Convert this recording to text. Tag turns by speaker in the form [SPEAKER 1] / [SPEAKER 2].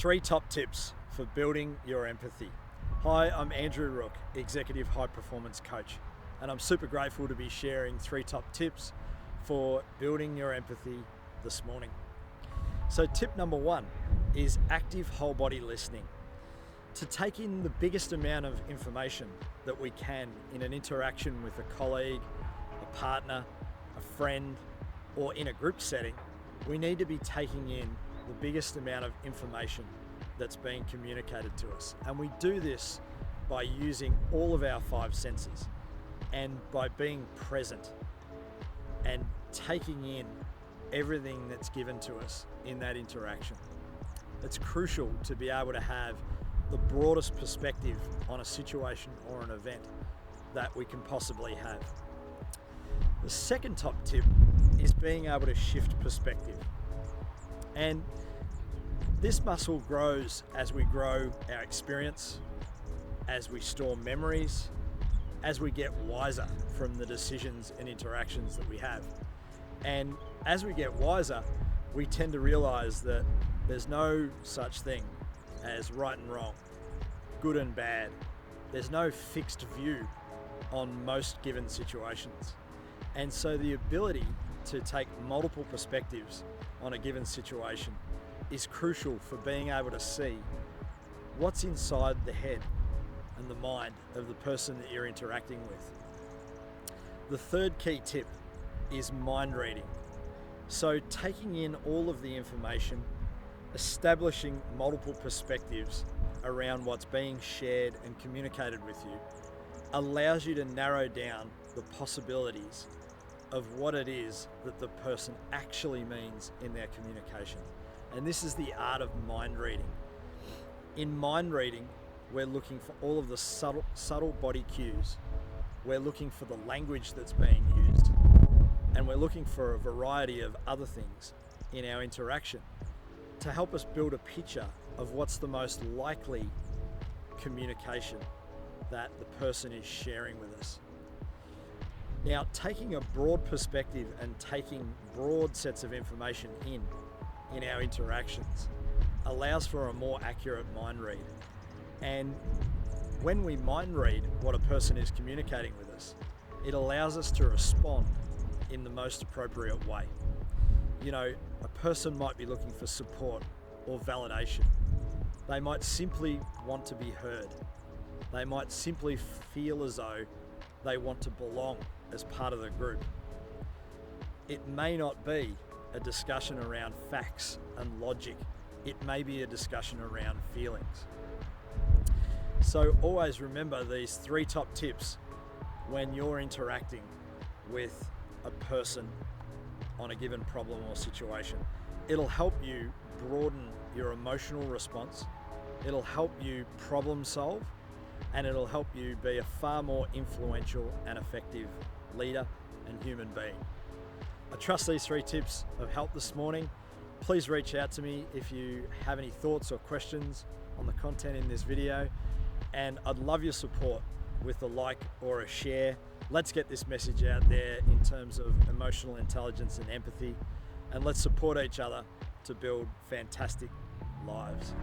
[SPEAKER 1] 3 top tips for building your empathy. Hi, I'm Andrew Rook, Executive High Performance Coach, and I'm super grateful to be sharing 3 top tips for building your empathy this morning. So tip number 1 is active whole body listening. To take in the biggest amount of information that we can in an interaction with a colleague, a partner, a friend, or in a group setting, we need to be taking in the biggest amount of information that's being communicated to us. And we do this by using all of our 5 senses and by being present and taking in everything that's given to us in that interaction. It's crucial to be able to have the broadest perspective on a situation or an event that we can possibly have. The second top tip is being able to shift perspective. And this muscle grows as we grow our experience, as we store memories, as we get wiser from the decisions and interactions that we have. And as we get wiser, we tend to realize that there's no such thing as right and wrong, good and bad. There's no fixed view on most given situations. And so the ability to take multiple perspectives on a given situation is crucial for being able to see what's inside the head and the mind of the person that you're interacting with. The third key tip is mind reading. So taking in all of the information, establishing multiple perspectives around what's being shared and communicated with you allows you to narrow down the possibilities of what it is that the person actually means in their communication. And this is the art of mind reading. In mind reading, we're looking for all of the subtle body cues. We're looking for the language that's being used. And we're looking for a variety of other things in our interaction to help us build a picture of what's the most likely communication that the person is sharing with us. Now, taking a broad perspective and taking broad sets of information in our interactions allows for a more accurate mind read. And when we mind read what a person is communicating with us, it allows us to respond in the most appropriate way. You know, a person might be looking for support or validation. They might simply want to be heard. They might simply feel as though they want to belong as part of the group. It may not be a discussion around facts and logic. It may be a discussion around feelings. So always remember these 3 top tips when you're interacting with a person on a given problem or situation. It'll help you broaden your emotional response. It'll help you problem solve, and it'll help you be a far more influential and effective leader and human being. I trust these 3 tips have helped this morning. Please reach out to me if you have any thoughts or questions on the content in this video, and I'd love your support with a like or a share. Let's get this message out there in terms of emotional intelligence and empathy, and let's support each other to build fantastic lives.